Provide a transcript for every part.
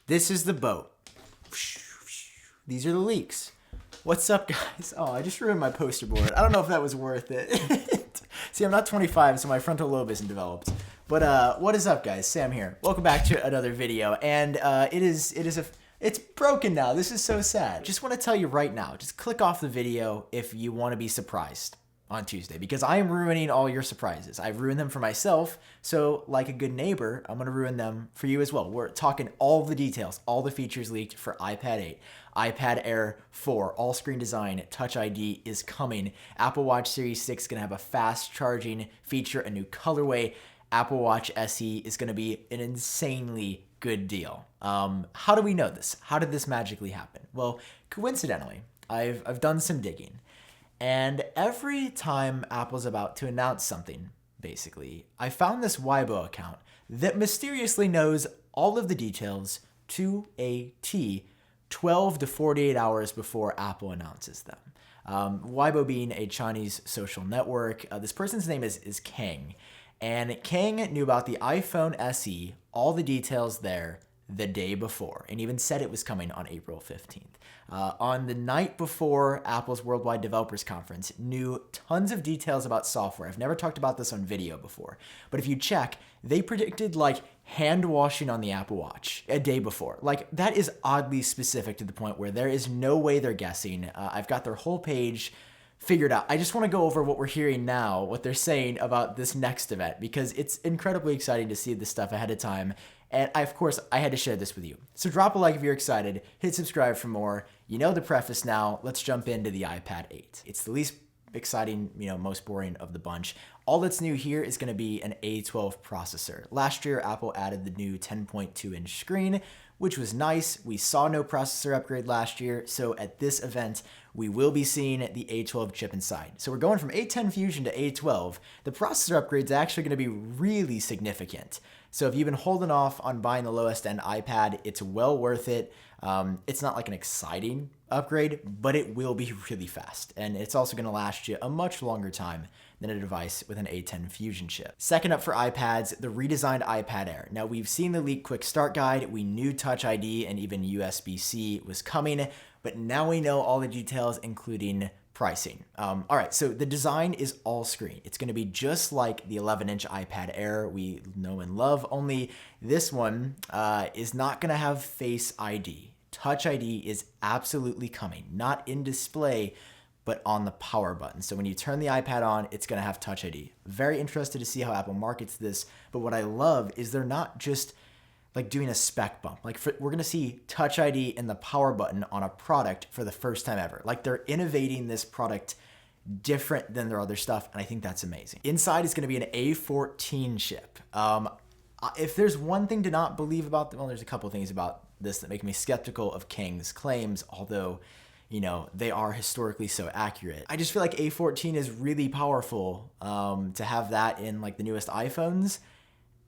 This is the boat. These are the leaks. What's up, guys? Oh, I just ruined my poster board. I don't know if that was worth it. See, I'm not 25, so my frontal lobe isn't developed. But what is up, guys? Sam here. Welcome back to another video, and it's broken now. This is so sad. Just want to tell you right now, just click off the video if you want to be surprised on Tuesday, because I am ruining all your surprises. I've ruined them for myself, so like a good neighbor, I'm going to ruin them for you as well. We're talking all the details, all the features leaked for iPad 8, iPad Air 4, all screen design, Touch ID is coming. Apple Watch Series 6 is going to have a fast charging feature, a new colorway. Apple Watch SE is going to be an insanely good deal. How do we know this? How did this magically happen? Well, coincidentally, I've done some digging. And every time Apple's about to announce something, basically, I found this Weibo account that mysteriously knows all of the details to a T 12 to 48 hours before Apple announces them. Weibo being a Chinese social network, this person's name is Kang. And Kang knew about the iPhone SE, all the details there, the day before, and even said it was coming on April 15th. On the night before Apple's Worldwide Developers Conference, knew tons of details about software. I've never talked about this on video before, but if you check, they predicted like hand washing on the Apple Watch a day before. Like, that is oddly specific to the point where there is no way they're guessing. I've got their whole page figured out. I just want to go over what we're hearing now, what they're saying about this next event, because it's incredibly exciting to see this stuff ahead of time. And of course, I had to share this with you. So drop a like if you're excited, hit subscribe for more. You know the preface now. Let's jump into the iPad 8. It's the least exciting, most boring of the bunch. All that's new here is going to be an A12 processor. Last year, Apple added the new 10.2-inch screen, which was nice. We saw no processor upgrade last year, so at this event, we will be seeing the A12 chip inside. So we're going from A10 Fusion to A12. The processor upgrade is actually going to be really significant. So if you've been holding off on buying the lowest end iPad, it's well worth it. It's not like an exciting upgrade, but it will be really fast. And it's also going to last you a much longer time than a device with an A10 Fusion chip. Second up for iPads, the redesigned iPad Air. Now, we've seen the leaked quick start guide. We knew Touch ID and even USB-C was coming, but now we know all the details, including pricing. All right, so the design is all screen. It's going to be just like the 11-inch iPad Air we know and love, only this one is not going to have Face ID. Touch ID is absolutely coming, not in display, but on the power button. So when you turn the iPad on, it's going to have Touch ID. Very interested to see how Apple markets this, but what I love is they're not just like doing a spec bump. We're going to see Touch ID and the power button on a product for the first time ever. Like, they're innovating this product different than their other stuff, and I think that's amazing. Inside is going to be an A14 chip. If there's one thing to not believe about them, well, there's a couple things about this that make me skeptical of Kang's claims, although, they are historically so accurate. I just feel like A14 is really powerful to have that in like the newest iPhones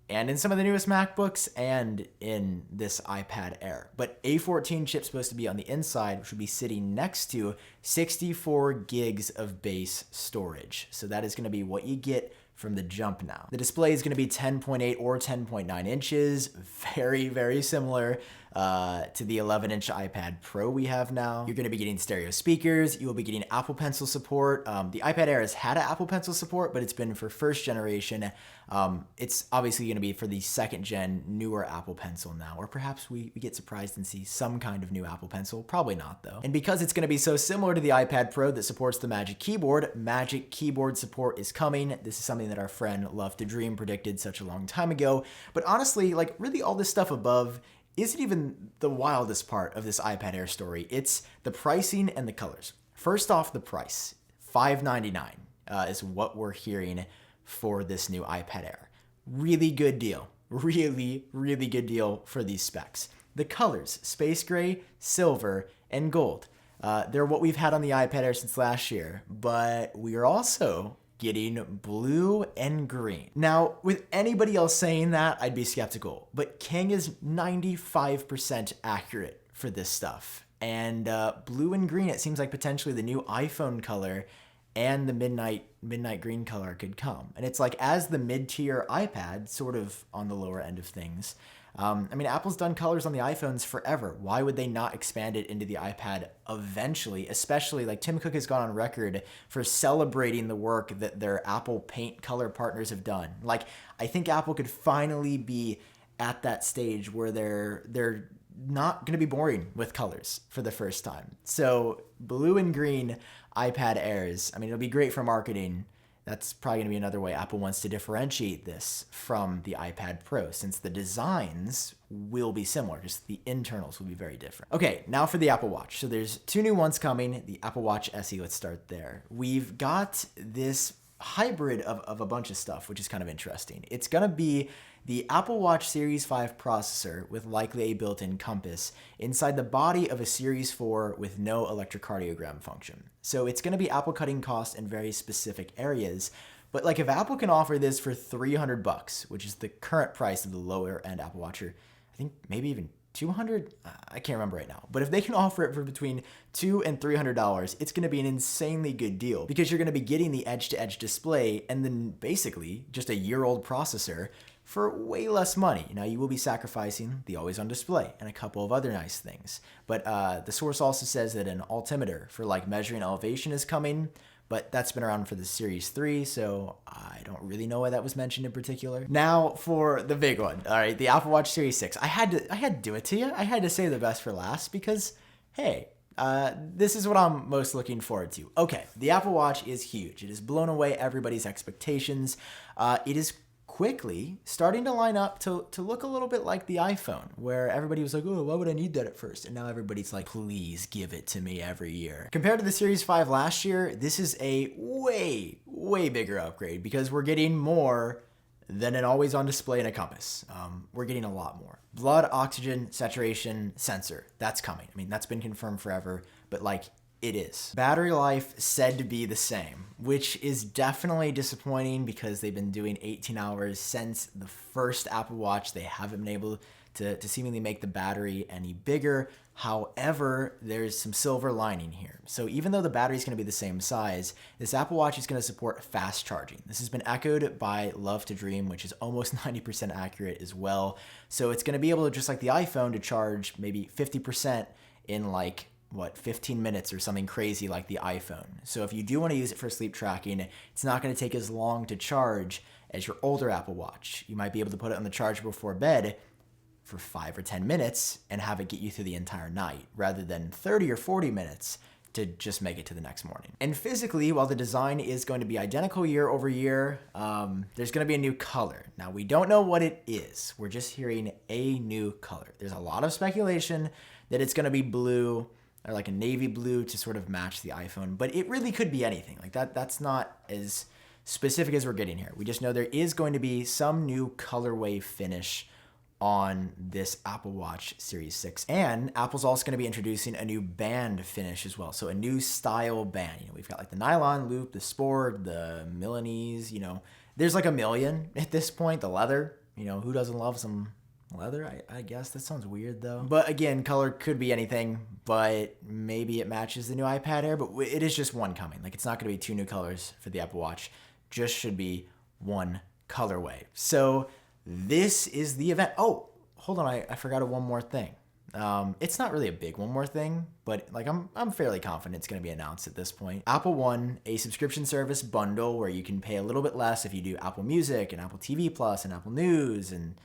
and in some of the newest MacBooks and in this iPad Air. But A14 chip's supposed to be on the inside, which would be sitting next to 64 gigs of base storage. So that is going to be what you get from the jump now. The display is going to be 10.8 or 10.9 inches, very, very similar to the 11-inch iPad Pro we have now. You're going to be getting stereo speakers. You will be getting Apple Pencil support. The iPad Air has had Apple Pencil support, but it's been for first generation. It's obviously going to be for the second gen, newer Apple Pencil now, or perhaps we get surprised and see some kind of new Apple Pencil. Probably not, though. And because it's going to be so similar to the iPad Pro that supports the Magic Keyboard support is coming. This is something that our friend Love to Dream predicted such a long time ago. But honestly, like, really all this stuff above isn't even the wildest part of this iPad Air story. It's the pricing and the colors. First off, the price, $599 is what we're hearing for this new iPad Air. Really good deal. Really, really good deal for these specs. The colors, space gray, silver, and gold. They're what we've had on the iPad Air since last year, but we are also getting blue and green. Now, with anybody else saying that, I'd be skeptical, but Kang is 95% accurate for this stuff. And blue and green, it seems like potentially the new iPhone color. and the midnight green color could come. And it's like, as the mid-tier iPad, sort of on the lower end of things, I mean, Apple's done colors on the iPhones forever. Why would they not expand it into the iPad eventually? Especially, like, Tim Cook has gone on record for celebrating the work that their Apple Paint color partners have done. Like, I think Apple could finally be at that stage where they're not going to be boring with colors for the first time. So blue and green iPad Airs, I mean, it'll be great for marketing. That's probably going to be another way Apple wants to differentiate this from the iPad Pro, since the designs will be similar, just the internals will be very different. Okay, now for the Apple Watch. So there's 2 new ones coming. The Apple Watch SE, let's start there. We've got this hybrid of a bunch of stuff, which is kind of interesting. It's going to be the Apple Watch Series 5 processor with likely a built-in compass inside the body of a Series 4 with no electrocardiogram function. So it's going to be Apple cutting costs in very specific areas. But like, if Apple can offer this for $300, which is the current price of the lower end Apple Watch, or I think maybe even $200, I can't remember right now. But if they can offer it for between $200 and $300, it's going to be an insanely good deal, because you're going to be getting the edge-to-edge display and then basically just a year-old processor for way less money. Now, you will be sacrificing the always-on display and a couple of other nice things. But the source also says that an altimeter for like measuring elevation is coming, but that's been around for the Series 3, so I don't really know why that was mentioned in particular. Now for the big one, all right, the Apple Watch Series 6. I had to do it to you. I had to save the best for last because, hey, this is what I'm most looking forward to. Okay, the Apple Watch is huge. It has blown away everybody's expectations. It is quickly starting to line up to look a little bit like the iPhone, where everybody was like, oh, why would I need that at first? And now everybody's like, please give it to me every year. Compared to the Series 5 last year, this is a way, way bigger upgrade, because we're getting more than an always-on display and a compass. We're getting a lot more. Blood oxygen saturation sensor, that's coming. I mean, that's been confirmed forever, but like, it is. Battery life said to be the same, which is definitely disappointing, because they've been doing 18 hours since the first Apple Watch. They haven't been able to seemingly make the battery any bigger. However, there's some silver lining here. So even though the battery is going to be the same size, this Apple Watch is going to support fast charging. This has been echoed by Love to Dream, which is almost 90% accurate as well. So it's going to be able to, just like the iPhone, to charge maybe 50% in like, 15 minutes or something crazy like the iPhone. So if you do want to use it for sleep tracking, it's not going to take as long to charge as your older Apple Watch. You might be able to put it on the charger before bed for 5 or 10 minutes and have it get you through the entire night, rather than 30 or 40 minutes to just make it to the next morning. And physically, while the design is going to be identical year over year, there's going to be a new color. Now, we don't know what it is. We're just hearing a new color. There's a lot of speculation that it's going to be blue, or like a navy blue, to sort of match the iPhone, but it really could be anything. Like that's not as specific as we're getting here. We just know there is going to be some new colorway finish on this Apple Watch Series 6. And Apple's also going to be introducing a new band finish as well. So a new style band. You know, we've got like the nylon loop, the sport, the Milanese, you know, there's like a million at this point. The leather, you know, who doesn't love some leather? I guess that sounds weird though. But again, color could be anything, but maybe it matches the new iPad Air, but it is just one coming. Like, it's not going to be 2 new colors for the Apple Watch, just should be one colorway. So this is the event. Oh, hold on, I forgot one more thing. It's not really a big one more thing, but like I'm fairly confident it's going to be announced at this point. Apple One, a subscription service bundle where you can pay a little bit less if you do Apple Music and Apple TV Plus and Apple News and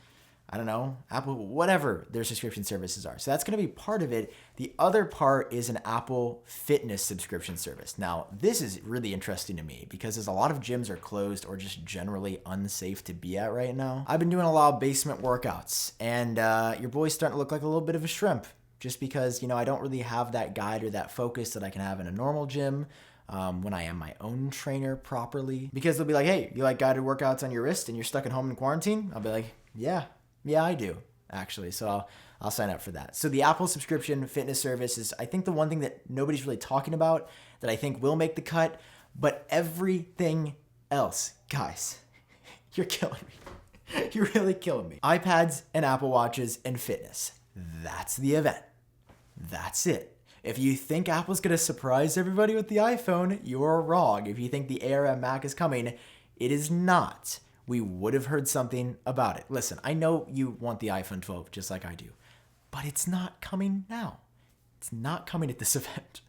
I don't know, Apple, whatever their subscription services are. So that's going to be part of it. The other part is an Apple Fitness subscription service. Now, this is really interesting to me because there's a lot of gyms are closed or just generally unsafe to be at right now. I've been doing a lot of basement workouts, and your boy's starting to look like a little bit of a shrimp just because, you know, I don't really have that guide or that focus that I can have in a normal gym. When I am my own trainer properly. Because they'll be like, hey, you like guided workouts on your wrist and you're stuck at home in quarantine? I'll be like, yeah, I do, actually. So I'll sign up for that. So the Apple subscription fitness service is, I think, the one thing that nobody's really talking about that I think will make the cut. But everything else, guys, you're killing me. You're really killing me. iPads and Apple Watches and fitness. That's the event. That's it. If you think Apple's going to surprise everybody with the iPhone, you're wrong. If you think the ARM Mac is coming, it is not. We would have heard something about it. Listen, I know you want the iPhone 12 just like I do, but it's not coming now. It's not coming at this event.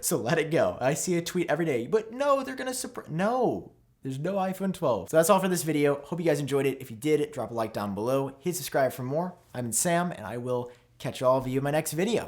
So let it go. I see a tweet every day, but no, they're going to surprise. No, there's no iPhone 12. So that's all for this video. Hope you guys enjoyed it. If you did, drop a like down below. Hit subscribe for more. I'm Sam, and I will catch all of you in my next video.